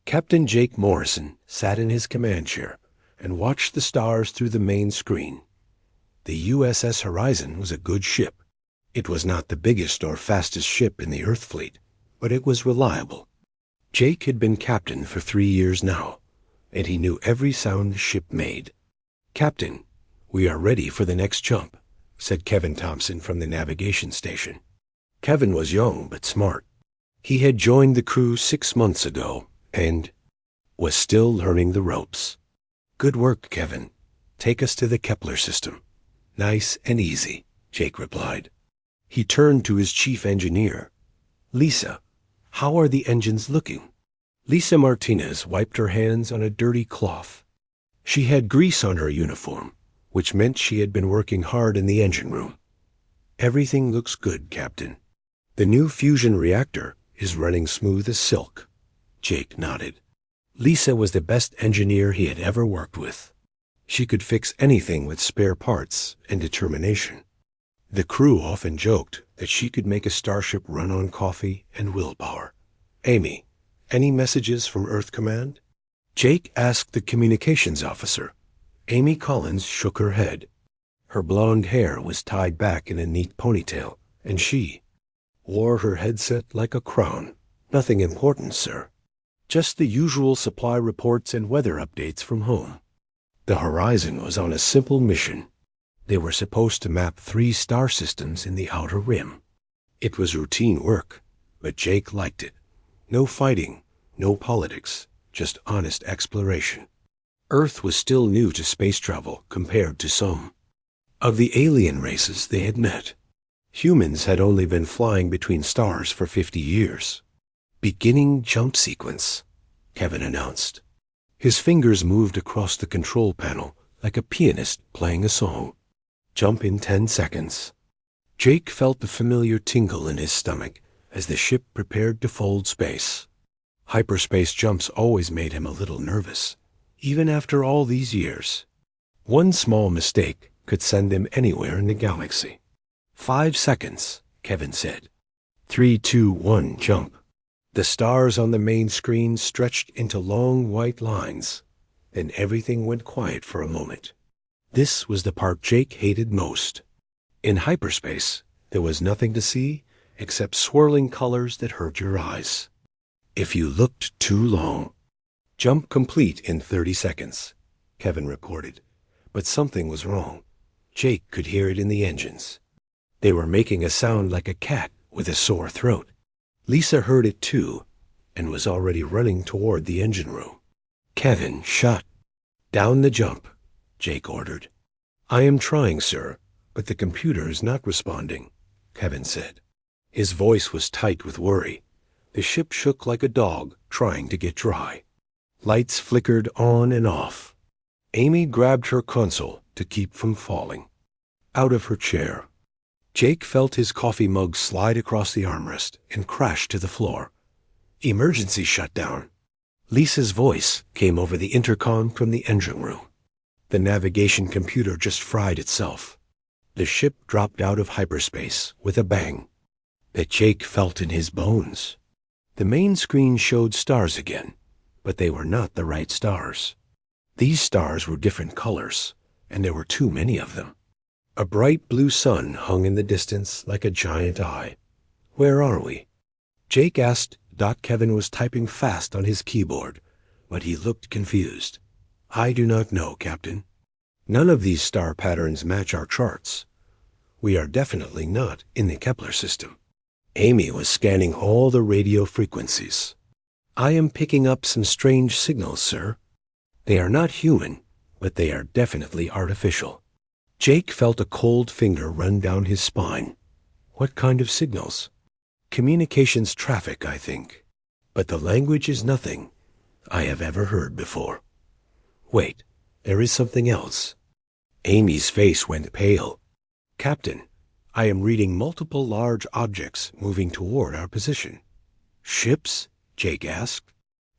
Captain Jake Morrison sat in his command chair and watched the stars through the main screen. The USS Horizon was a good ship. It was not the biggest or fastest ship in the Earth fleet, but it was reliable. Jake had been captain for 3 years now, and he knew every sound the ship made. "Captain, we are ready for the next jump," said Kevin Thompson from the navigation station. Kevin was young but smart. He had joined the crew 6 months ago and was still learning the ropes. "Good work, Kevin. Take us to the Kepler system." "Nice and easy," Jake replied. He turned to his chief engineer. "Lisa, how are the engines looking?" Lisa Martinez wiped her hands on a dirty cloth. She had grease on her uniform, which meant she had been working hard in the engine room. "Everything looks good, Captain. The new fusion reactor is running smooth as silk." Jake nodded. Lisa was the best engineer he had ever worked with. She could fix anything with spare parts and determination. The crew often joked that she could make a starship run on coffee and willpower. "Amy, any messages from Earth Command?" Jake asked the communications officer. Amy Collins shook her head. Her blonde hair was tied back in a neat ponytail, and she wore her headset like a crown. "Nothing important, sir. Just the usual supply reports and weather updates from home." The Horizon was on a simple mission. They were supposed to map 3 star systems in the outer rim. It was routine work, but Jake liked it. No fighting, no politics, just honest exploration. Earth was still new to space travel compared to some of the alien races they had met. Humans had only been flying between stars for 50 years. "Beginning jump sequence," Kevin announced. His fingers moved across the control panel like a pianist playing a song. "Jump in 10 seconds. Jake felt the familiar tingle in his stomach as the ship prepared to fold space. Hyperspace jumps always made him a little nervous, even after all these years. One small mistake could send him anywhere in the galaxy. 5 seconds, Kevin said. 3, 2, 1, jump. The stars on the main screen stretched into long white lines. Then everything went quiet for a moment. This was the part Jake hated most. In hyperspace, there was nothing to see except swirling colors that hurt your eyes. If you looked too long. "Jump complete in 30 seconds, Kevin reported. But something was wrong. Jake could hear it in the engines. They were making a sound like a cat with a sore throat. Lisa heard it too, and was already running toward the engine room. "Kevin, shut down the jump," Jake ordered. "I am trying, sir, but the computer is not responding," Kevin said. His voice was tight with worry. The ship shook like a dog trying to get dry. Lights flickered on and off. Amy grabbed her console to keep from falling out of her chair. Jake felt his coffee mug slide across the armrest and crash to the floor. "Emergency shutdown." Lisa's voice came over the intercom from the engine room. The navigation computer just fried itself. The ship dropped out of hyperspace with a bang that Jake felt in his bones. The main screen showed stars again, but they were not the right stars. These stars were different colors, and there were too many of them. A bright blue sun hung in the distance like a giant eye. "Where are we?" Jake asked. Kevin was typing fast on his keyboard, but he looked confused. "I do not know, Captain. None of these star patterns match our charts. We are definitely not in the Kepler system." Amy was scanning all the radio frequencies. "I am picking up some strange signals, sir. They are not human, but they are definitely artificial." Jake felt a cold finger run down his spine. "What kind of signals?" "Communications traffic, I think. But the language is nothing I have ever heard before." "Wait, there is something else." Amy's face went pale. "Captain, I am reading multiple large objects moving toward our position." "Ships?" Jake asked.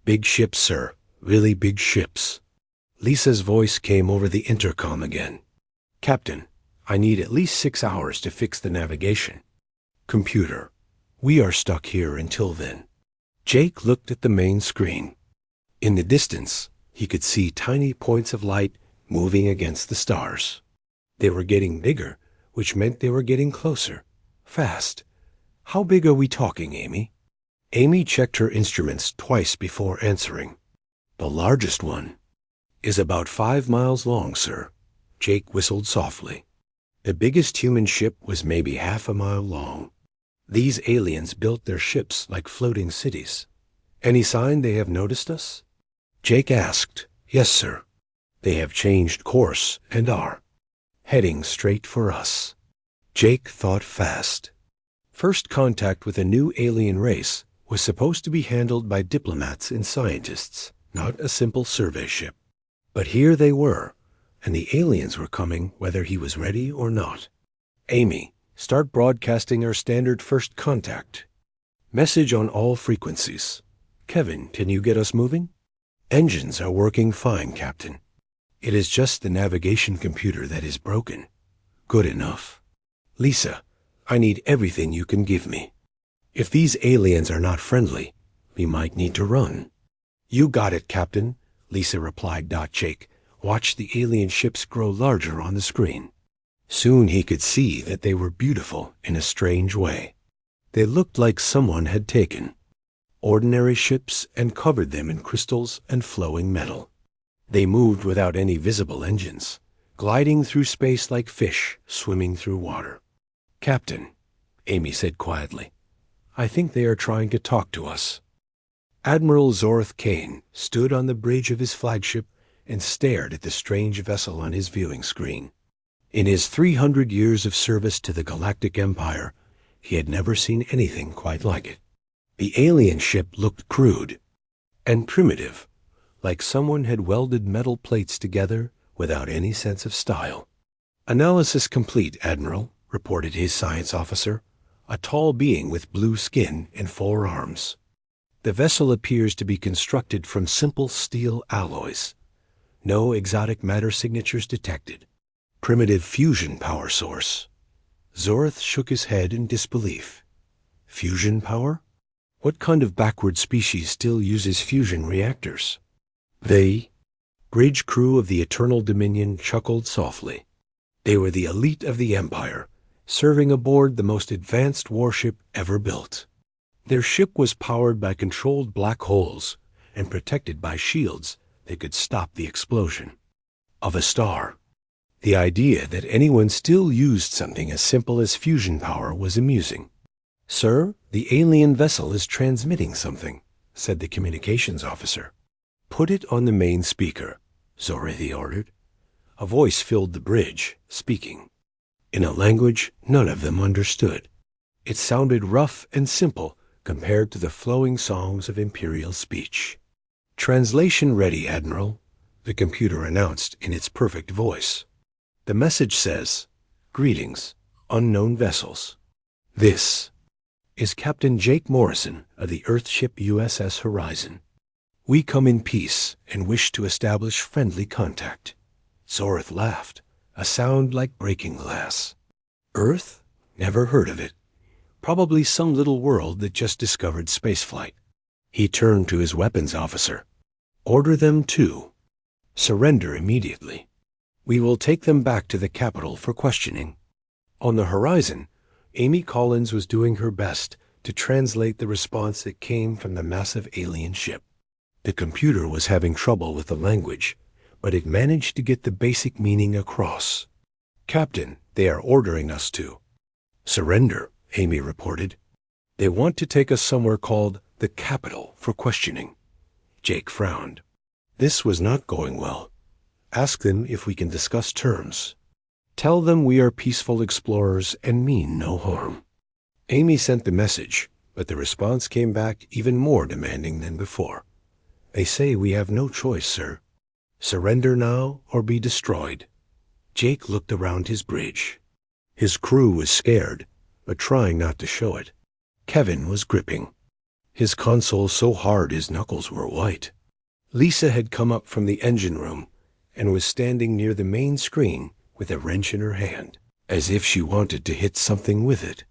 "Big ships, sir. Really big ships." Lisa's voice came over the intercom again. "Captain, I need at least 6 hours to fix the navigation." "Computer, we are stuck here until then." Jake looked at the main screen. In the distance, he could see tiny points of light moving against the stars. They were getting bigger, which meant they were getting closer. Fast. How big are we talking, Amy? Amy checked her instruments twice before answering. The largest one is about 5 miles long, sir. Jake whistled softly. The biggest human ship was maybe half a mile long. These aliens built their ships like floating cities. Any sign they have noticed us? Jake asked. Yes, sir. They have changed course and are heading straight for us. Jake thought fast. First contact with a new alien race was supposed to be handled by diplomats and scientists, not a simple survey ship. But here they were, and the aliens were coming whether he was ready or not. Amy, start broadcasting our standard first contact. Message on all frequencies. Kevin, can you get us moving? Engines are working fine, Captain. It is just the navigation computer that is broken. Good enough. Lisa, I need everything you can give me. If these aliens are not friendly, we might need to run. You got it, Captain, Lisa replied. Jake watched the alien ships grow larger on the screen. Soon he could see that they were beautiful in a strange way. They looked like someone had taken ordinary ships and covered them in crystals and flowing metal. They moved without any visible engines, gliding through space like fish swimming through water. Captain, Amy said quietly, I think they are trying to talk to us. Admiral Zorth Kane stood on the bridge of his flagship and stared at the strange vessel on his viewing screen. In his 300 years of service to the Galactic Empire, he had never seen anything quite like it. The alien ship looked crude and primitive, like someone had welded metal plates together without any sense of style. Analysis complete, Admiral, reported his science officer, a tall being with blue skin and 4 arms. The vessel appears to be constructed from simple steel alloys. No exotic matter signatures detected. Primitive fusion power source. Zorth shook his head in disbelief. Fusion power? What kind of backward species still uses fusion reactors? They, bridge crew of the Eternal Dominion, chuckled softly. They were the elite of the Empire, serving aboard the most advanced warship ever built. Their ship was powered by controlled black holes and protected by shields that could stop the explosion of a star. The idea that anyone still used something as simple as fusion power was amusing. Sir, the alien vessel is transmitting something, said the communications officer. Put it on the main speaker, Zorthi ordered. A voice filled the bridge, speaking in a language none of them understood. It sounded rough and simple compared to the flowing songs of imperial speech. Translation ready, Admiral, the computer announced in its perfect voice. The message says, Greetings, unknown vessels. This is Captain Jake Morrison of the Earthship USS Horizon. We come in peace and wish to establish friendly contact. Zorth laughed, a sound like breaking glass. Earth? Never heard of it. Probably some little world that just discovered spaceflight. He turned to his weapons officer. Order them to surrender immediately. We will take them back to the capital for questioning. On the horizon, Amy Collins was doing her best to translate the response that came from the massive alien ship. The computer was having trouble with the language, but it managed to get the basic meaning across. Captain, they are ordering us to surrender, Amy reported. They want to take us somewhere called the capital for questioning. Jake frowned. This was not going well. Ask them if we can discuss terms. Tell them we are peaceful explorers and mean no harm. Amy sent the message, but the response came back even more demanding than before. They say we have no choice, sir. Surrender now or be destroyed. Jake looked around his bridge. His crew was scared, but trying not to show it. Kevin was gripping his console so hard his knuckles were white. Lisa had come up from the engine room and was standing near the main screen with a wrench in her hand, as if she wanted to hit something with it.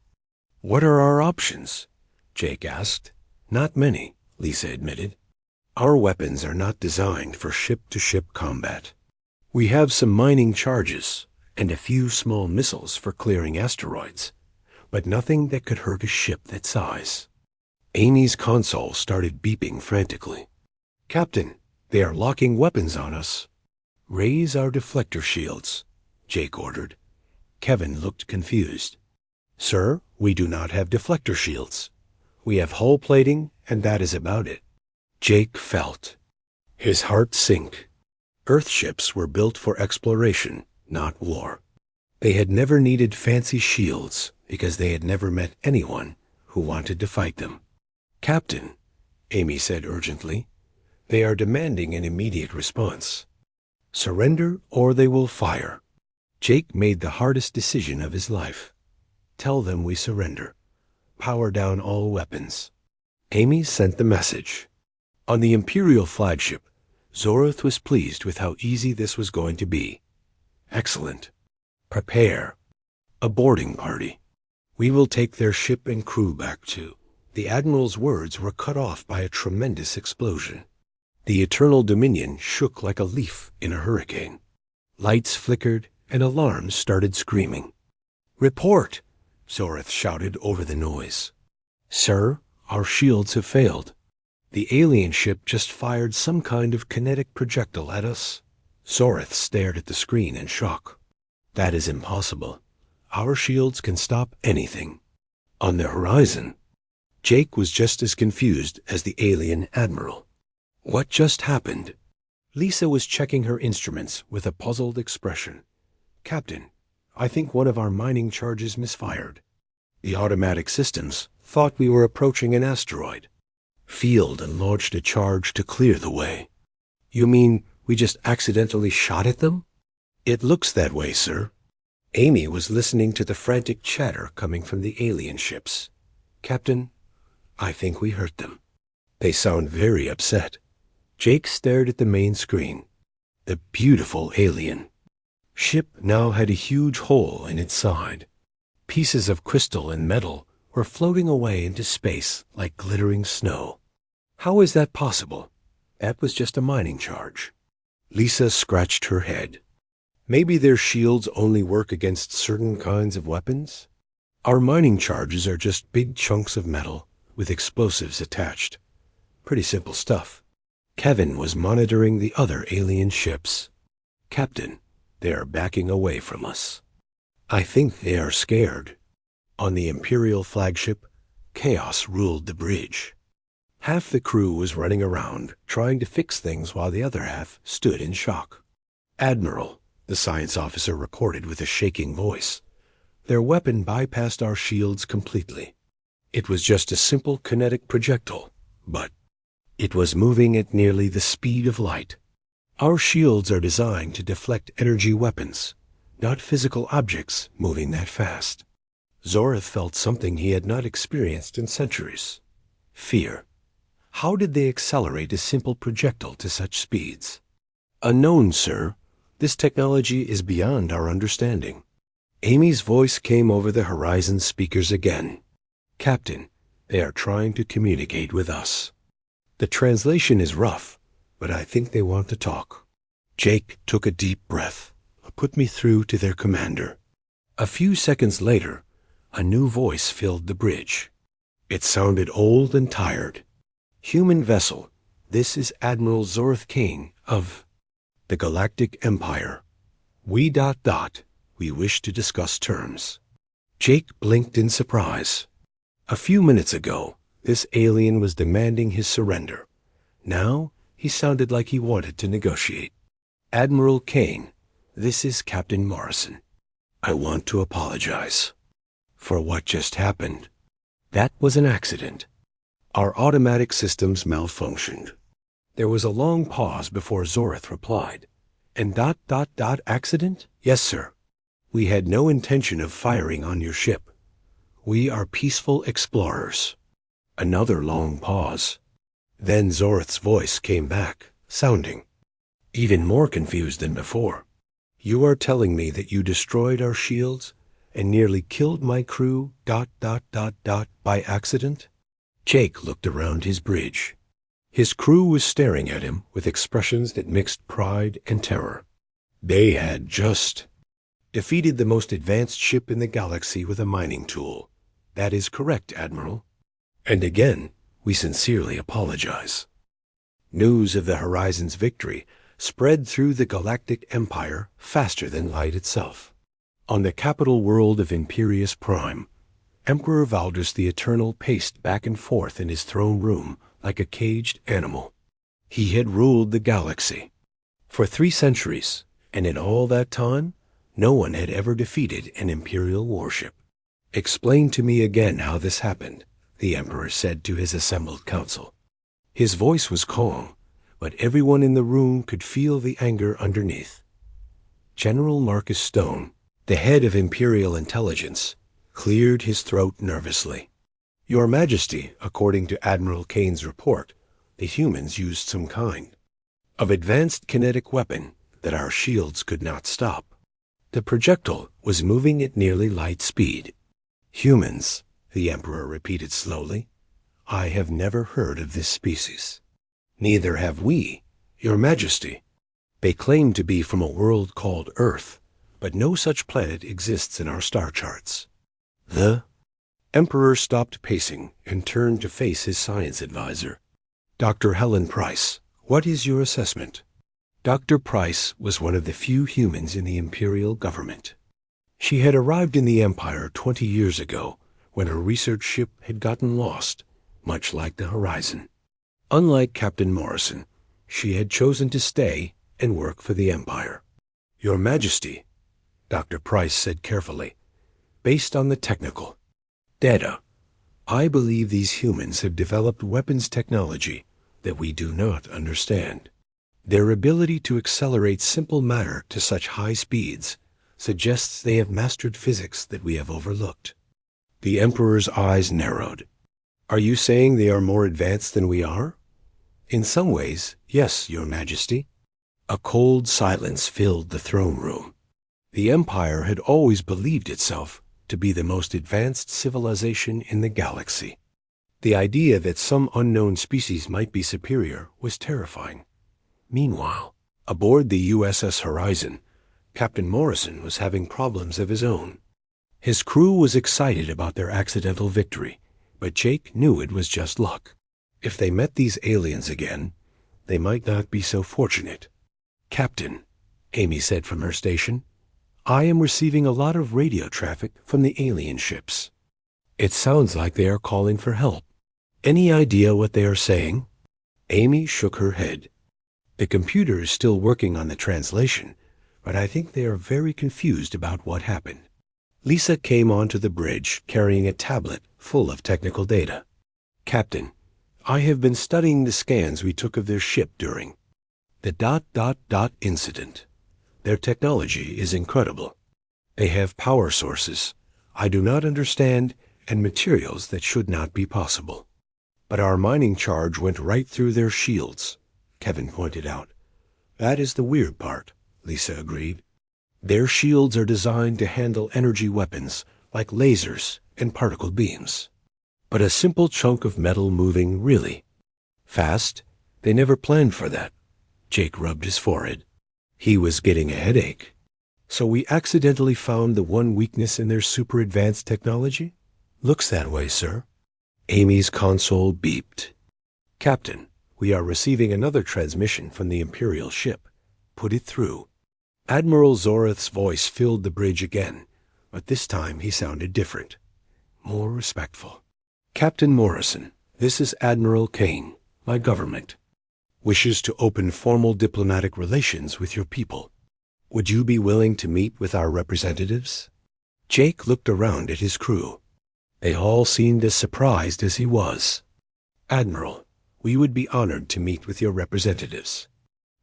What are our options? Jake asked. Not many, Lisa admitted. Our weapons are not designed for ship-to-ship combat. We have some mining charges and a few small missiles for clearing asteroids, but nothing that could hurt a ship that size. Amy's console started beeping frantically. Captain, they are locking weapons on us. Raise our deflector shields, Jake ordered. Kevin looked confused. Sir, we do not have deflector shields. We have hull plating, and that is about it. Jake felt his heart sink. Earthships were built for exploration, not war. They had never needed fancy shields because they had never met anyone who wanted to fight them. Captain, Amy said urgently, they are demanding an immediate response. Surrender or they will fire. Jake made the hardest decision of his life. Tell them we surrender. Power down all weapons. Amy sent the message. On the Imperial flagship, Zorith was pleased with how easy this was going to be. Excellent. Prepare. A boarding party. We will take their ship and crew back too. The Admiral's words were cut off by a tremendous explosion. The Eternal Dominion shook like a leaf in a hurricane. Lights flickered and alarms started screaming. Report! Zorith shouted over the noise. Sir, our shields have failed. The alien ship just fired some kind of kinetic projectile at us. Zorith stared at the screen in shock. That is impossible. Our shields can stop anything. On the horizon, Jake was just as confused as the alien admiral. What just happened? Lisa was checking her instruments with a puzzled expression. Captain, I think one of our mining charges misfired. The automatic systems thought we were approaching an asteroid. Field and launched a charge to clear the way. You mean we just accidentally shot at them? It looks that way, sir. Amy was listening to the frantic chatter coming from the alien ships. Captain, I think we hurt them. They sound very upset. Jake stared at the main screen. The beautiful alien ship now had a huge hole in its side. Pieces of crystal and metal were floating away into space like glittering snow. How is that possible? That was just a mining charge. Lisa scratched her head. Maybe their shields only work against certain kinds of weapons? Our mining charges are just big chunks of metal with explosives attached. Pretty simple stuff. Kevin was monitoring the other alien ships. Captain, they are backing away from us. I think they are scared. On the Imperial flagship, chaos ruled the bridge. Half the crew was running around, trying to fix things while the other half stood in shock. Admiral, the science officer recorded with a shaking voice, their weapon bypassed our shields completely. It was just a simple kinetic projectile, but it was moving at nearly the speed of light. Our shields are designed to deflect energy weapons, not physical objects moving that fast. Zorith felt something he had not experienced in centuries. Fear. How did they accelerate a simple projectile to such speeds? Unknown, sir. This technology is beyond our understanding. Amy's voice came over the horizon speakers again. Captain, they are trying to communicate with us. The translation is rough, but I think they want to talk. Jake took a deep breath. Put me through to their commander. A few seconds later, a new voice filled the bridge. It sounded old and tired. Human vessel, this is Admiral Zorith Kane of the Galactic Empire. We wish to discuss terms. Jake blinked in surprise. A few minutes ago, this alien was demanding his surrender. Now, he sounded like he wanted to negotiate. Admiral Kane, this is Captain Morrison. I want to apologize for what just happened. That was an accident. Our automatic systems malfunctioned. There was a long pause before Zorith replied. And accident? Yes, sir. We had no intention of firing on your ship. We are peaceful explorers. Another long pause. Then Zorith's voice came back, sounding even more confused than before. You are telling me that you destroyed our shields and nearly killed my crew by accident? Jake looked around his bridge. His crew was staring at him with expressions that mixed pride and terror. They had just defeated the most advanced ship in the galaxy with a mining tool. That is correct, Admiral. And again, we sincerely apologize. News of the Horizon's victory spread through the Galactic Empire faster than light itself. On the capital world of Imperius Prime, Emperor Valdus the Eternal paced back and forth in his throne room like a caged animal. He had ruled the galaxy for 3 centuries, and in all that time, no one had ever defeated an Imperial warship. "Explain to me again how this happened," the Emperor said to his assembled council. His voice was calm, but everyone in the room could feel the anger underneath. General Marcus Stone, the head of Imperial Intelligence, cleared his throat nervously. "Your Majesty, according to Admiral Kane's report, the humans used some kind of advanced kinetic weapon that our shields could not stop. The projectile was moving at nearly light speed." "Humans," the Emperor repeated slowly. "I have never heard of this species." "Neither have we, Your Majesty. They claim to be from a world called Earth, but no such planet exists in our star charts." The Emperor stopped pacing and turned to face his science advisor. "Dr. Helen Price, what is your assessment?" Dr. Price was one of the few humans in the Imperial government. She had arrived in the Empire 20 years ago when her research ship had gotten lost, much like the Horizon. Unlike Captain Morrison, she had chosen to stay and work for the Empire. "Your Majesty," Dr. Price said carefully, "based on the technical data, I believe these humans have developed weapons technology that we do not understand. Their ability to accelerate simple matter to such high speeds suggests they have mastered physics that we have overlooked." The Emperor's eyes narrowed. "Are you saying they are more advanced than we are?" "In some ways, yes, Your Majesty." A cold silence filled the throne room. The Empire had always believed itself to be the most advanced civilization in the galaxy. The idea that some unknown species might be superior was terrifying. Meanwhile, aboard the USS Horizon, Captain Morrison was having problems of his own. His crew was excited about their accidental victory, but Jake knew it was just luck. If they met these aliens again, they might not be so fortunate. "Captain," Amy said from her station, "I am receiving a lot of radio traffic from the alien ships. It sounds like they are calling for help. Any idea what they are saying?" Amy shook her head. "The computer is still working on the translation, but I think they are very confused about what happened." Lisa came onto the bridge carrying a tablet full of technical data. "Captain, I have been studying the scans we took of their ship during the ... incident. Their technology is incredible. They have power sources I do not understand and materials that should not be possible. But our mining charge went right through their shields," Kevin pointed out. "That is the weird part," Lisa agreed. "Their shields are designed to handle energy weapons like lasers and particle beams. But a simple chunk of metal moving really fast, they never planned for that." Jake rubbed his forehead. He was getting a headache. "So we accidentally found the one weakness in their super advanced technology?" "Looks that way, sir." Amy's console beeped. "Captain, we are receiving another transmission from the Imperial ship. Put it through." Admiral Zorath's voice filled the bridge again, but this time he sounded different, more respectful. "Captain Morrison, this is Admiral Kane. My government wishes to open formal diplomatic relations with your people. Would you be willing to meet with our representatives?" Jake looked around at his crew. They all seemed as surprised as he was. "Admiral, we would be honored to meet with your representatives.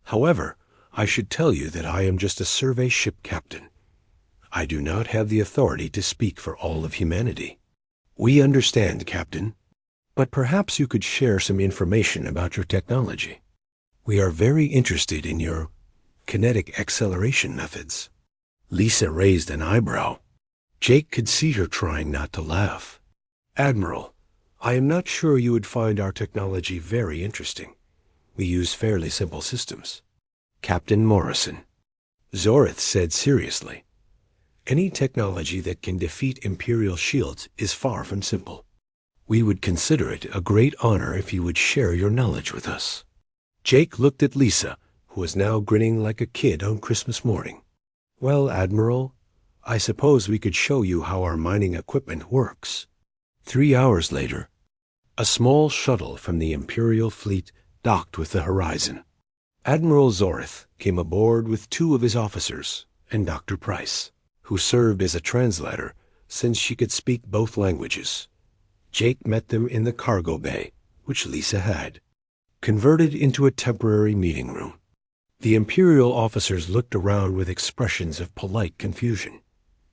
However, I should tell you that I am just a survey ship captain. I do not have the authority to speak for all of humanity." "We understand, Captain. But perhaps you could share some information about your technology. We are very interested in your kinetic acceleration methods." Lisa raised an eyebrow. Jake could see her trying not to laugh. "Admiral, I am not sure you would find our technology very interesting. We use fairly simple systems. Captain Morrison. Zorith said seriously. Any technology that can defeat Imperial shields is far from simple. We would consider it a great honor if you would share your knowledge with us. Jake looked at Lisa, who was now grinning like a kid on Christmas morning. Well, Admiral, I suppose we could show you how our mining equipment works. 3 hours later, a small shuttle from the Imperial fleet docked with the Horizon. Admiral Zorith came aboard with 2 of his officers and Dr. Price, who served as a translator since she could speak both languages. Jake met them in the cargo bay, which Lisa had, converted into a temporary meeting room. The Imperial officers looked around with expressions of polite confusion.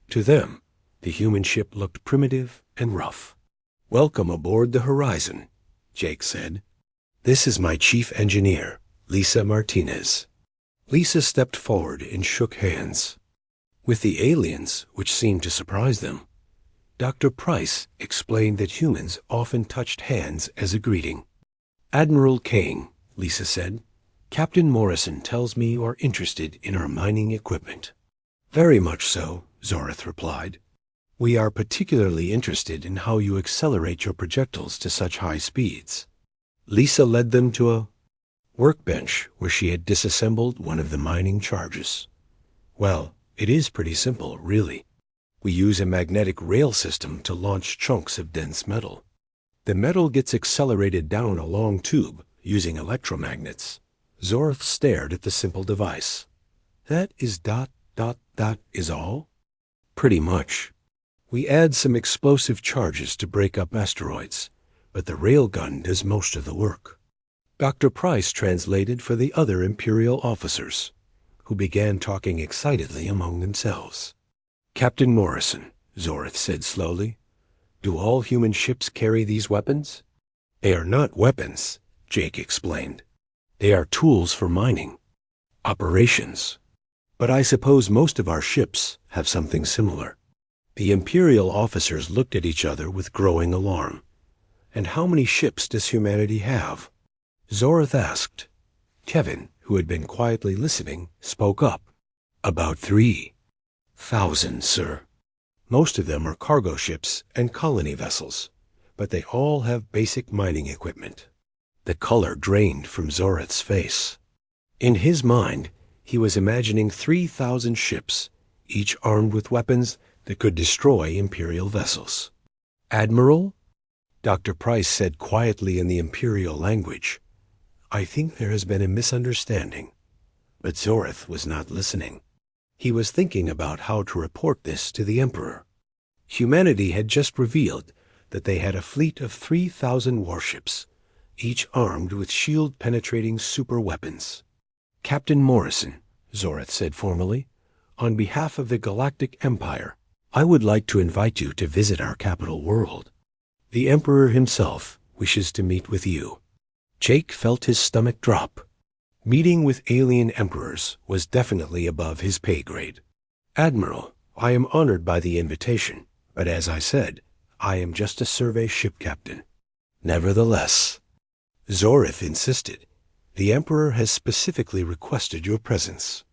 To them, the human ship looked primitive and rough. "Welcome aboard the Horizon," Jake said. "This is my chief engineer, Lisa Martinez." Lisa stepped forward and shook hands. With the aliens, which seemed to surprise them, Dr. Price explained that humans often touched hands as a greeting. "Admiral Kane," Lisa said, "Captain Morrison tells me you are interested in our mining equipment." "Very much so," Zorith replied. "We are particularly interested in how you accelerate your projectiles to such high speeds." Lisa led them to a workbench where she had disassembled one of the mining charges. "Well, it is pretty simple, really. We use a magnetic rail system to launch chunks of dense metal. The metal gets accelerated down a long tube using electromagnets." Zorith stared at the simple device. "That is ... that is all?" "Pretty much. We add some explosive charges to break up asteroids, but the railgun does most of the work." Dr. Price translated for the other Imperial officers, who began talking excitedly among themselves. "Captain Morrison," Zorith said slowly, "do all human ships carry these weapons?" "They are not weapons," Jake explained. "They are tools for mining. Operations. But I suppose most of our ships have something similar." The Imperial officers looked at each other with growing alarm. "And how many ships does humanity have?" Zorith asked. Kevin, who had been quietly listening, spoke up. "About 3,000, sir. Most of them are cargo ships and colony vessels, but they all have basic mining equipment." The color drained from Zorith's face. In his mind, he was imagining 3,000 ships, each armed with weapons that could destroy Imperial vessels. "Admiral," Dr. Price said quietly in the Imperial language, "I think there has been a misunderstanding." But Zorith was not listening. He was thinking about how to report this to the Emperor. Humanity had just revealed that they had a fleet of 3,000 warships, each armed with shield-penetrating superweapons. "Captain Morrison," Zorith said formally, "on behalf of the Galactic Empire, I would like to invite you to visit our capital world. The Emperor himself wishes to meet with you." Jake felt his stomach drop. Meeting with alien emperors was definitely above his pay grade. "Admiral, I am honored by the invitation, but as I said, I am just a survey ship captain." "Nevertheless," Zorith insisted, "the Emperor has specifically requested your presence.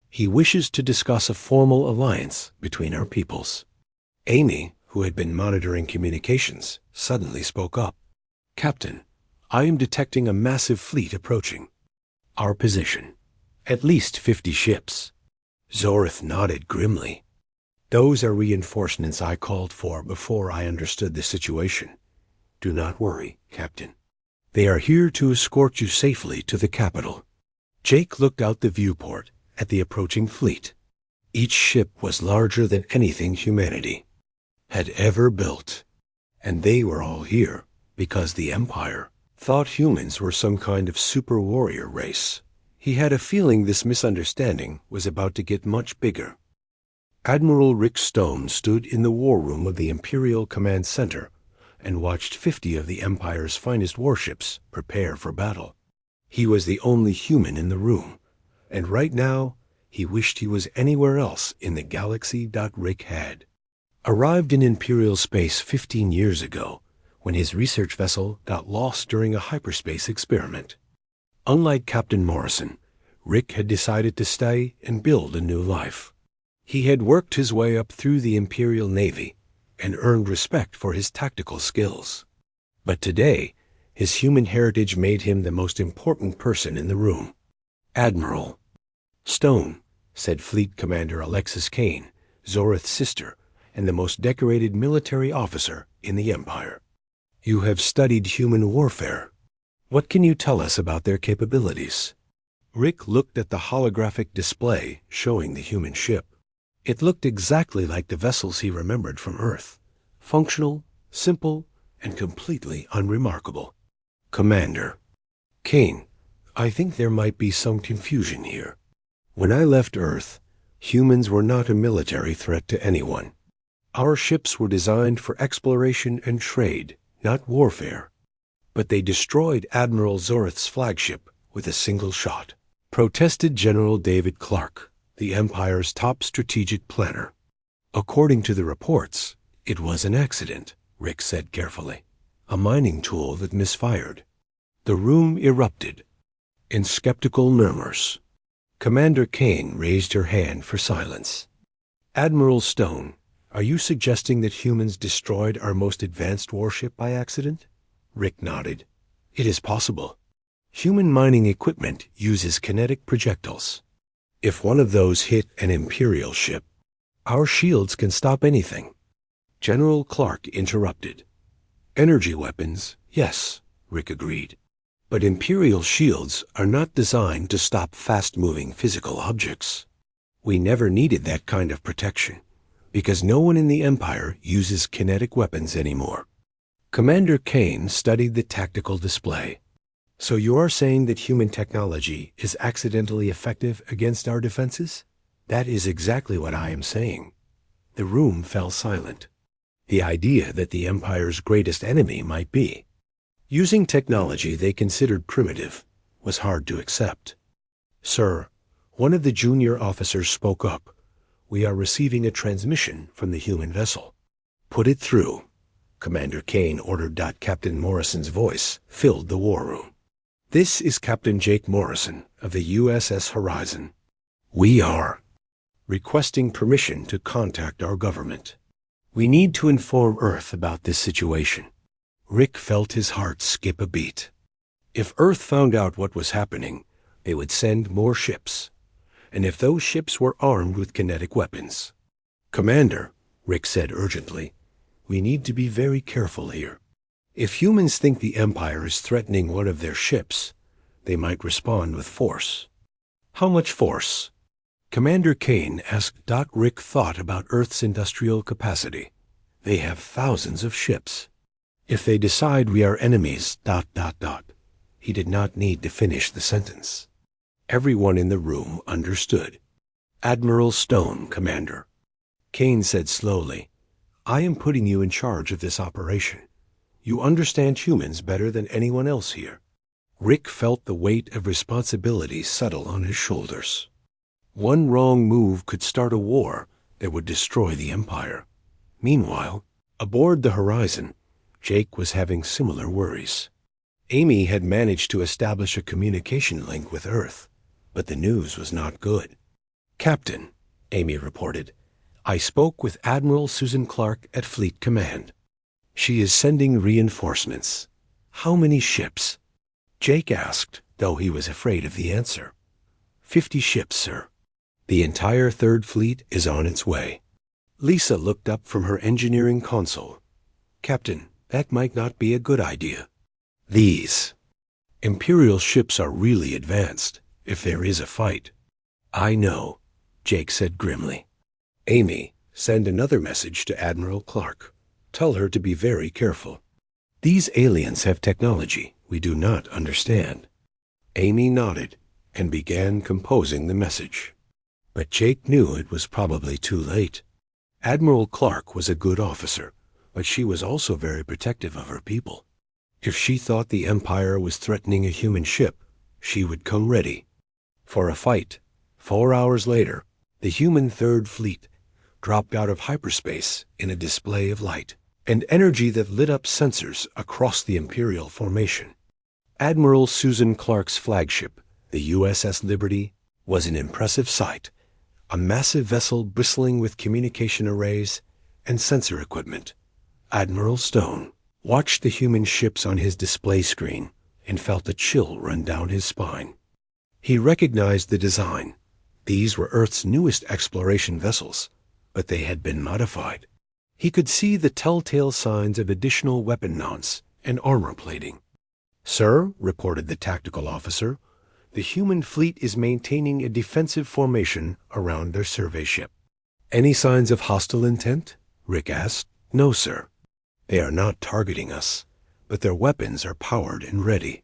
He wishes to discuss a formal alliance between our peoples." Amy, who had been monitoring communications, suddenly spoke up. "Captain, I am detecting a massive fleet approaching our position. At least 50 ships." Zorith nodded grimly. "Those are reinforcements I called for before I understood the situation. Do not worry, Captain. They are here to escort you safely to the capital." Jake looked out the viewport at the approaching fleet. Each ship was larger than anything humanity had ever built, and they were all here because the Empire thought humans were some kind of super warrior race. He had a feeling this misunderstanding was about to get much bigger. Admiral Rick Stone stood in the war room of the Imperial Command Center and watched 50 of the Empire's finest warships prepare for battle. He was the only human in the room, and right now he wished he was anywhere else in the galaxy. Rick had arrived in Imperial space 15 years ago when his research vessel got lost during a hyperspace experiment. Unlike Captain Morrison, Rick had decided to stay and build a new life. He had worked his way up through the Imperial Navy and earned respect for his tactical skills. But today, his human heritage made him the most important person in the room. Admiral Stone, said Fleet Commander Alexis Kane, Zorith's sister, and the most decorated military officer in the Empire. You have studied human warfare. What can you tell us about their capabilities? Rick looked at the holographic display showing the human ship. It looked exactly like the vessels he remembered from Earth. Functional, simple, and completely unremarkable. Commander Kane, I think there might be some confusion here. When I left Earth, humans were not a military threat to anyone. Our ships were designed for exploration and trade, not warfare. But they destroyed Admiral Zorith's flagship with a single shot, protested General David Clark, the Empire's top strategic planner. According to the reports, it was an accident, Rick said carefully. A mining tool that misfired. The room erupted in skeptical murmurs. Commander Kane raised her hand for silence. Admiral Stone, are you suggesting that humans destroyed our most advanced warship by accident? Rick nodded. It is possible. Human mining equipment uses kinetic projectiles. If one of those hit an Imperial ship, our shields can stop anything. General Clark interrupted. Energy weapons, yes, Rick agreed. But Imperial shields are not designed to stop fast-moving physical objects. We never needed that kind of protection, because no one in the Empire uses kinetic weapons anymore. Commander Kane studied the tactical display. So you are saying that human technology is accidentally effective against our defenses? That is exactly what I am saying. The room fell silent. The idea that the Empire's greatest enemy might be using technology they considered primitive was hard to accept. Sir, one of the junior officers spoke up. We are receiving a transmission from the human vessel. Put it through, Commander Kane ordered. Captain Morrison's voice filled the war room. This is Captain Jake Morrison of the USS Horizon. We are requesting permission to contact our government. We need to inform Earth about this situation. Rick felt his heart skip a beat. If Earth found out what was happening, they would send more ships. And if those ships were armed with kinetic weapons. Commander, Rick said urgently, we need to be very careful here. If humans think the Empire is threatening one of their ships, they might respond with force. How much force? Commander Kane asked. Rick thought about Earth's industrial capacity. They have thousands of ships. If they decide we are enemies, ... He did not need to finish the sentence. Everyone in the room understood. Admiral Stone, Commander. Kane said slowly, I am putting you in charge of this operation. You understand humans better than anyone else here. Rick felt the weight of responsibility settle on his shoulders. One wrong move could start a war that would destroy the Empire. Meanwhile, aboard the Horizon, Jake was having similar worries. Amy had managed to establish a communication link with Earth, but the news was not good. Captain, Amy reported, I spoke with Admiral Susan Clark at Fleet Command. She is sending reinforcements. How many ships? Jake asked, though he was afraid of the answer. 50 ships, sir. The entire Third Fleet is on its way. Lisa looked up from her engineering console. Captain, that might not be a good idea. These Imperial ships are really advanced, if there is a fight. I know, Jake said grimly. Amy, send another message to Admiral Clark. Tell her to be very careful. These aliens have technology we do not understand. Amy nodded and began composing the message. But Jake knew it was probably too late. Admiral Clark was a good officer, but she was also very protective of her people. If she thought the Empire was threatening a human ship, she would come ready. For a fight, 4 hours later, the human Third Fleet dropped out of hyperspace in a display of light and energy that lit up sensors across the Imperial formation. Admiral Susan Clark's flagship, the USS Liberty, was an impressive sight, a massive vessel bristling with communication arrays and sensor equipment. Admiral Stone watched the human ships on his display screen and felt a chill run down his spine. He recognized the design. These were Earth's newest exploration vessels, but they had been modified. He could see the telltale signs of additional weapon mounts and armor plating. "Sir," reported the tactical officer, "the human fleet is maintaining a defensive formation around their survey ship." "Any signs of hostile intent?" Rick asked. "No, sir. They are not targeting us, but their weapons are powered and ready."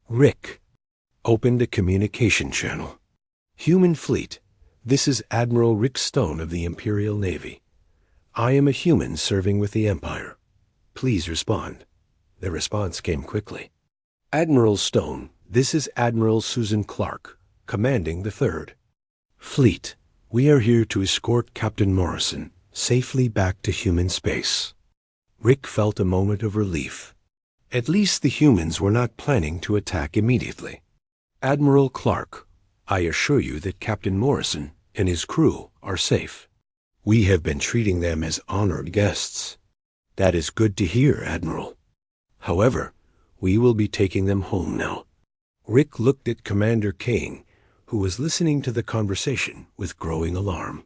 Rick opened a communication channel. "Human fleet, this is Admiral Rick Stone of the Imperial Navy. I am a human serving with the Empire. Please respond." The response came quickly. "Admiral Stone, this is Admiral Susan Clark, commanding the 3rd Fleet. We are here to escort Captain Morrison safely back to human space." Rick felt a moment of relief. At least the humans were not planning to attack immediately. "Admiral Clark, I assure you that Captain Morrison and his crew are safe. We have been treating them as honored guests." "That is good to hear, Admiral. However, we will be taking them home now." Rick looked at Commander Kane, who was listening to the conversation with growing alarm.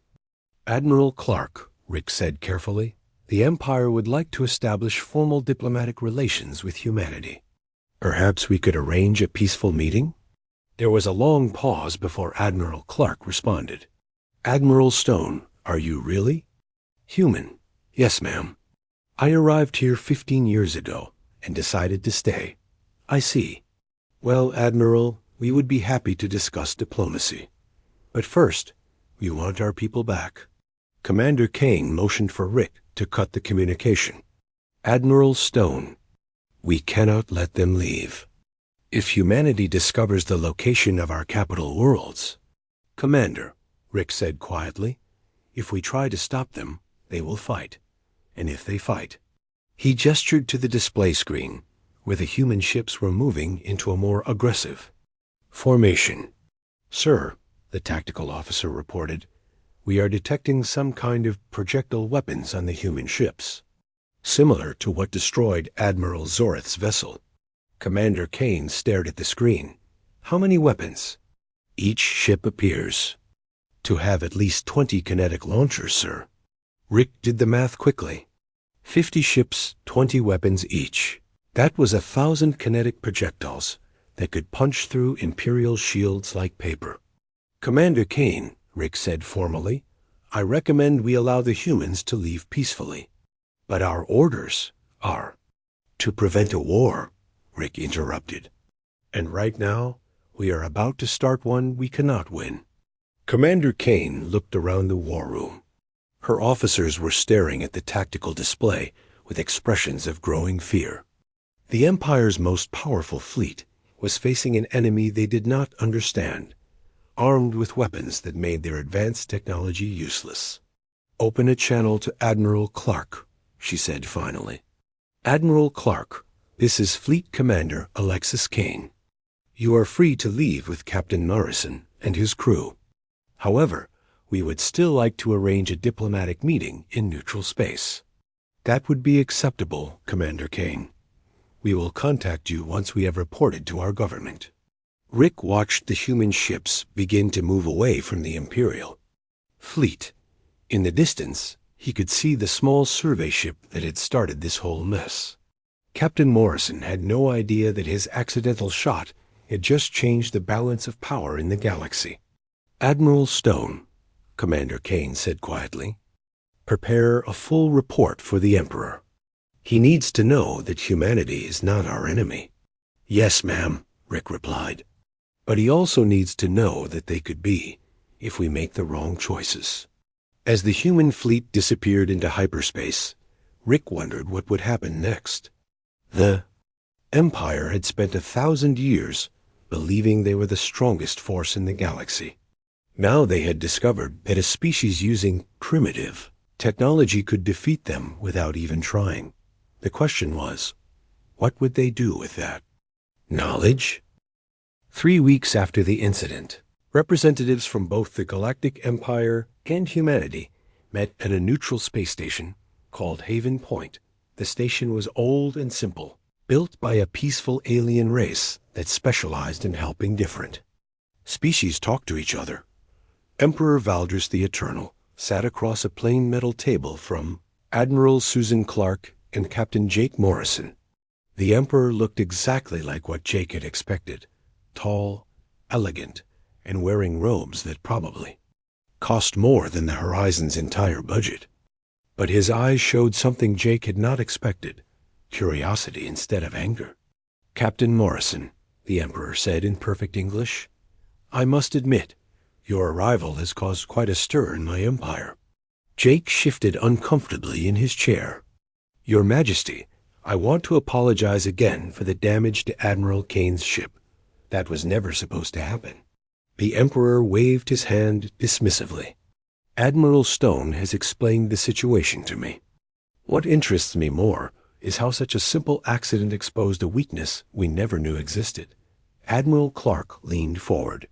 "Admiral Clark," Rick said carefully, "the Empire would like to establish formal diplomatic relations with humanity. Perhaps we could arrange a peaceful meeting?" There was a long pause before Admiral Clark responded. "Admiral Stone, are you really?" "Human. Yes, ma'am. I arrived here 15 years ago and decided to stay." "I see. Well, Admiral, we would be happy to discuss diplomacy. But first, we want our people back." Commander Kane motioned for Rick to cut the communication. "Admiral Stone, we cannot let them leave. If humanity discovers the location of our capital worlds—" "Commander," Rick said quietly, "if we try to stop them, they will fight. And if they fight—" He gestured to the display screen, where the human ships were moving into a more aggressive formation. "Sir," the tactical officer reported, "we are detecting some kind of projectile weapons on the human ships, similar to what destroyed Admiral Zorith's vessel." Commander Kane stared at the screen. "How many weapons?" "Each ship appears to have at least 20 kinetic launchers, sir." Rick did the math quickly. 50 ships, 20 weapons each. That was 1,000 kinetic projectiles that could punch through Imperial shields like paper. "Commander Kane," Rick said formally, "I recommend we allow the humans to leave peacefully. But our orders are—" "To prevent a war," Rick interrupted. "And right now, we are about to start one we cannot win." Commander Kane looked around the war room. Her officers were staring at the tactical display with expressions of growing fear. The Empire's most powerful fleet was facing an enemy they did not understand, armed with weapons that made their advanced technology useless. "Open a channel to Admiral Clark," she said finally. "Admiral Clark, this is Fleet Commander Alexis Kane. You are free to leave with Captain Morrison and his crew. However, we would still like to arrange a diplomatic meeting in neutral space." "That would be acceptable, Commander Kane. We will contact you once we have reported to our government." Rick watched the human ships begin to move away from the Imperial fleet. In the distance, he could see the small survey ship that had started this whole mess. Captain Morrison had no idea that his accidental shot had just changed the balance of power in the galaxy. "Admiral Stone," Commander Kane said quietly, "prepare a full report for the Emperor. He needs to know that humanity is not our enemy." "Yes, ma'am," Rick replied. "But he also needs to know that they could be if we make the wrong choices." As the human fleet disappeared into hyperspace, Rick wondered what would happen next. The Empire had spent 1,000 years believing they were the strongest force in the galaxy. Now they had discovered that a species using primitive technology could defeat them without even trying. The question was, what would they do with that? Knowledge? 3 weeks after the incident, representatives from both the Galactic Empire and humanity met at a neutral space station called Haven Point. The station was old and simple, built by a peaceful alien race that specialized in helping different species talk to each other. Emperor Valdris the Eternal sat across a plain metal table from Admiral Susan Clark and Captain Jake Morrison. The Emperor looked exactly like what Jake had expected, tall, elegant, and wearing robes that probably cost more than the Horizon's entire budget. But his eyes showed something Jake had not expected, curiosity instead of anger. "Captain Morrison," the Emperor said in perfect English, "I must admit, your arrival has caused quite a stir in my empire." Jake shifted uncomfortably in his chair. "Your Majesty, I want to apologize again for the damage to Admiral Kane's ship. That was never supposed to happen." The Emperor waved his hand dismissively. "Admiral Stone has explained the situation to me. What interests me more is how such a simple accident exposed a weakness we never knew existed." Admiral Clark leaned forward.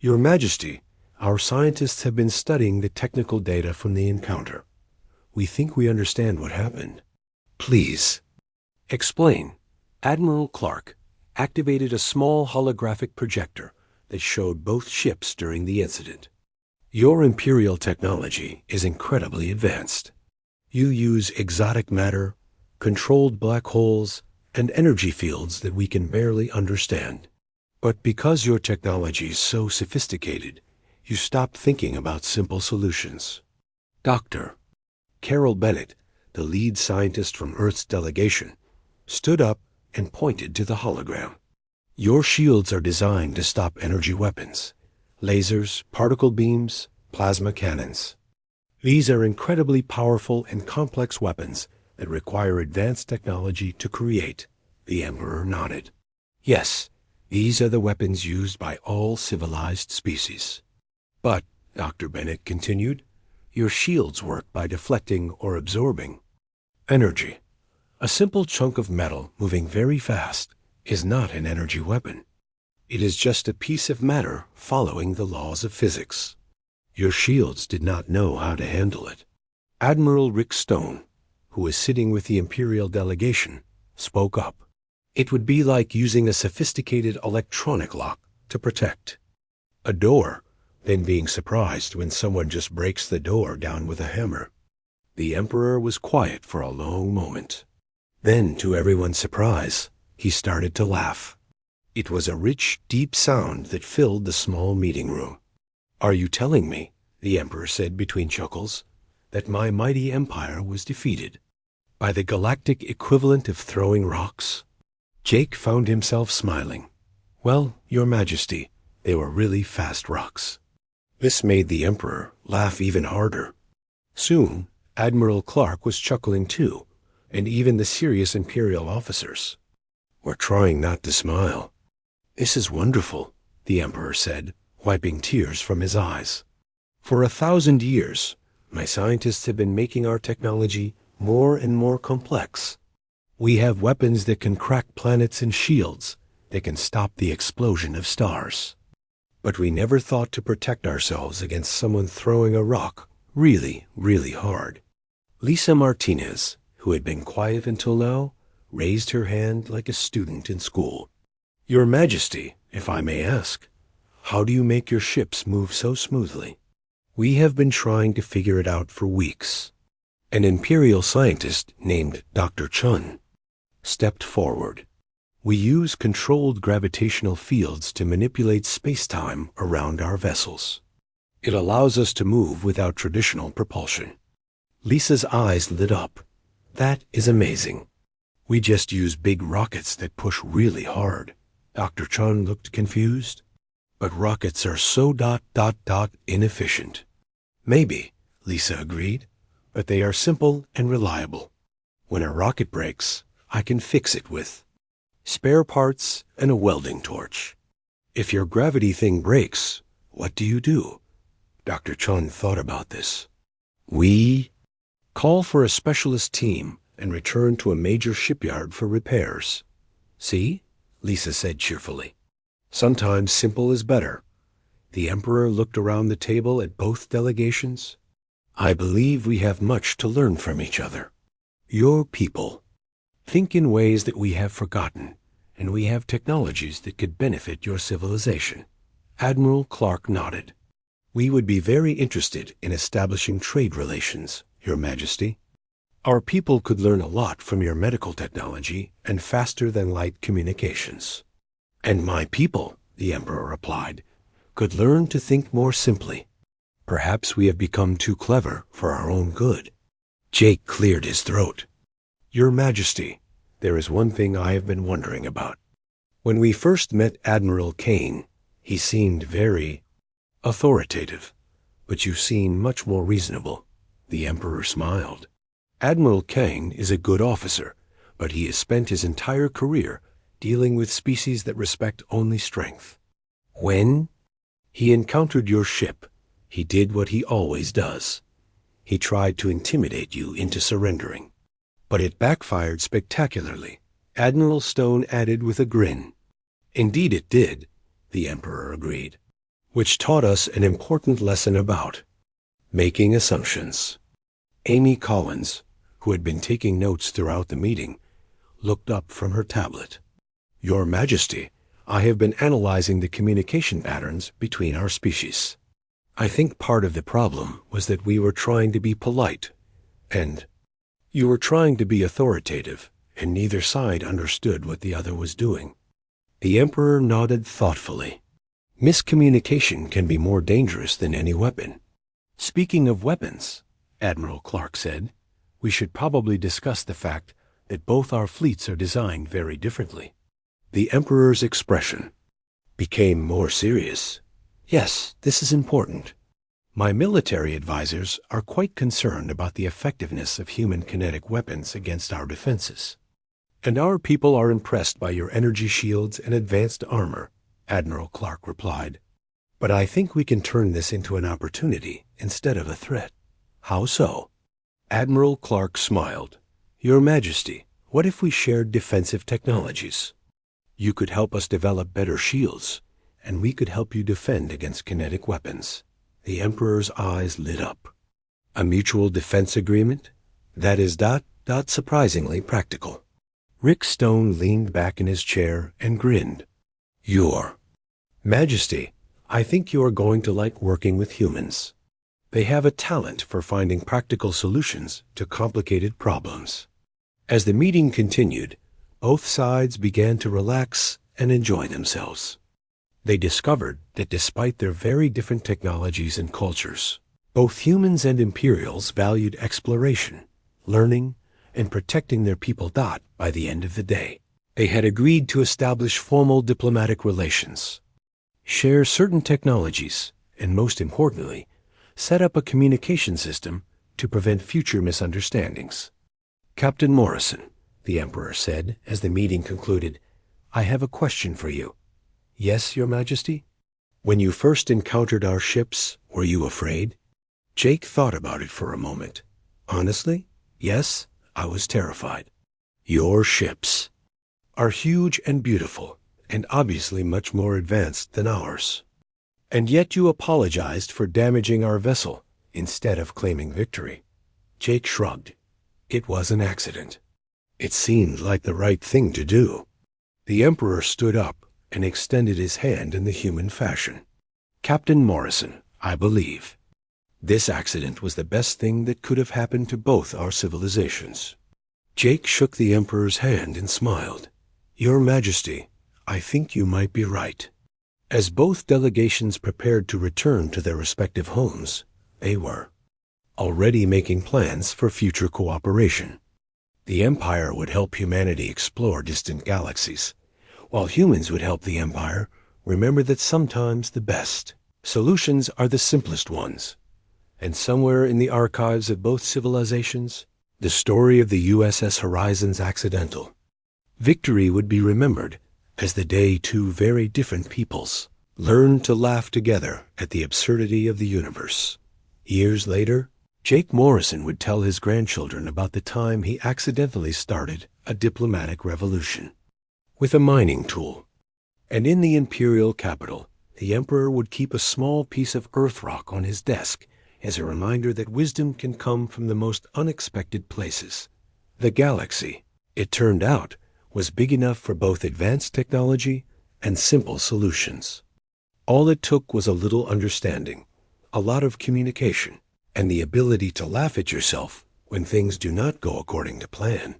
"Your Majesty, our scientists have been studying the technical data from the encounter. We think we understand what happened." "Please explain." Admiral Clark activated a small holographic projector that showed both ships during the incident. "Your Imperial technology is incredibly advanced. You use exotic matter, controlled black holes, and energy fields that we can barely understand. But because your technology is so sophisticated, you stop thinking about simple solutions." Dr. Carol Bennett, the lead scientist from Earth's delegation, stood up and pointed to the hologram. "Your shields are designed to stop energy weapons, lasers, particle beams, plasma cannons. These are incredibly powerful and complex weapons that require advanced technology to create." The Emperor nodded. "Yes, these are the weapons used by all civilized species. But," Dr. Bennett continued, "your shields work by deflecting or absorbing energy. A simple chunk of metal moving very fast is not an energy weapon. It is just a piece of matter following the laws of physics. Your shields did not know how to handle it." Admiral Rick Stone, who was sitting with the Imperial delegation, spoke up. "It would be like using a sophisticated electronic lock to protect a door, then being surprised when someone just breaks the door down with a hammer." The Emperor was quiet for a long moment. Then, to everyone's surprise, he started to laugh. It was a rich, deep sound that filled the small meeting room. "Are you telling me," the Emperor said between chuckles, "that my mighty empire was defeated by the galactic equivalent of throwing rocks?" Jake found himself smiling. "Well, Your Majesty, they were really fast rocks." This made the Emperor laugh even harder. Soon, Admiral Clark was chuckling too, and even the serious Imperial officers were trying not to smile. "This is wonderful," the Emperor said, wiping tears from his eyes. "For 1,000 years, my scientists have been making our technology more and more complex. We have weapons that can crack planets and shields that can stop the explosion of stars. But we never thought to protect ourselves against someone throwing a rock really, really hard." Lisa Martinez, who had been quiet until now, raised her hand like a student in school. "Your Majesty, if I may ask, how do you make your ships move so smoothly?" "We have been trying to figure it out for weeks." An Imperial scientist named Dr. Chun stepped forward. "We use controlled gravitational fields to manipulate space-time around our vessels. It allows us to move without traditional propulsion." Lisa's eyes lit up. "That is amazing." "We just use big rockets that push really hard." Dr. Chun looked confused. "But rockets are so inefficient." "Maybe," Lisa agreed, "but they are simple and reliable. When a rocket breaks, I can fix it with spare parts and a welding torch." "If your gravity thing breaks, what do you do?" Dr. Chun thought about this. "We call for a specialist team and return to a major shipyard for repairs." "See?" Lisa said cheerfully. Sometimes simple is better. The Emperor looked around the table at both delegations. I believe we have much to learn from each other. Your people think in ways that we have forgotten, and we have technologies that could benefit your civilization. Admiral Clark nodded. We would be very interested in establishing trade relations, Your Majesty. Our people could learn a lot from your medical technology and faster-than-light communications. And my people, the Emperor replied, could learn to think more simply. Perhaps we have become too clever for our own good. Jake cleared his throat. Your Majesty, there is one thing I have been wondering about. When we first met Admiral Kane, he seemed very authoritative, but you seem much more reasonable. The Emperor smiled. Admiral Kane is a good officer, but he has spent his entire career dealing with species that respect only strength. When he encountered your ship, he did what he always does. He tried to intimidate you into surrendering. But it backfired spectacularly, Admiral Stone added with a grin. Indeed it did, the Emperor agreed, which taught us an important lesson about making assumptions. Amy Collins, who had been taking notes throughout the meeting, looked up from her tablet. Your Majesty, I have been analyzing the communication patterns between our species. I think part of the problem was that we were trying to be polite, and you were trying to be authoritative, and neither side understood what the other was doing. The Emperor nodded thoughtfully. Miscommunication can be more dangerous than any weapon. Speaking of weapons, Admiral Clark said, we should probably discuss the fact that both our fleets are designed very differently. The Emperor's expression became more serious. Yes, this is important. My military advisors are quite concerned about the effectiveness of human kinetic weapons against our defenses. And our people are impressed by your energy shields and advanced armor, Admiral Clark replied. But I think we can turn this into an opportunity instead of a threat. How so? Admiral Clark smiled. Your Majesty, what if we shared defensive technologies? You could help us develop better shields, and we could help you defend against kinetic weapons. The Emperor's eyes lit up. A mutual defense agreement? That is surprisingly practical. Rick Stone leaned back in his chair and grinned. Your Majesty, I think you are going to like working with humans. They have a talent for finding practical solutions to complicated problems. As the meeting continued, both sides began to relax and enjoy themselves. They discovered that despite their very different technologies and cultures, both humans and Imperials valued exploration, learning, and protecting their people. By the end of the day, they had agreed to establish formal diplomatic relations, share certain technologies, and most importantly, set up a communication system to prevent future misunderstandings. Captain Morrison, the Emperor said as the meeting concluded, I have a question for you. Yes, Your Majesty? When you first encountered our ships, were you afraid? Jake thought about it for a moment. Honestly, yes, I was terrified. Your ships are huge and beautiful, and obviously much more advanced than ours. And yet you apologized for damaging our vessel instead of claiming victory. Jake shrugged. It was an accident. It seemed like the right thing to do. The Emperor stood up and extended his hand in the human fashion. Captain Morrison, I believe this accident was the best thing that could have happened to both our civilizations. Jake shook the Emperor's hand and smiled. Your Majesty, I think you might be right. As both delegations prepared to return to their respective homes, they were already making plans for future cooperation. The Empire would help humanity explore distant galaxies, while humans would help the Empire remember that sometimes the best solutions are the simplest ones. And somewhere in the archives of both civilizations, the story of the USS Horizon's accidental victory would be remembered as the day two very different peoples learned to laugh together at the absurdity of the universe. Years later, Jake Morrison would tell his grandchildren about the time he accidentally started a diplomatic revolution. with a mining tool. And in the imperial capital, the emperor would keep a small piece of earth rock on his desk as a reminder that wisdom can come from the most unexpected places. The galaxy, it turned out, was big enough for both advanced technology and simple solutions. All it took was a little understanding, a lot of communication, and the ability to laugh at yourself when things do not go according to plan.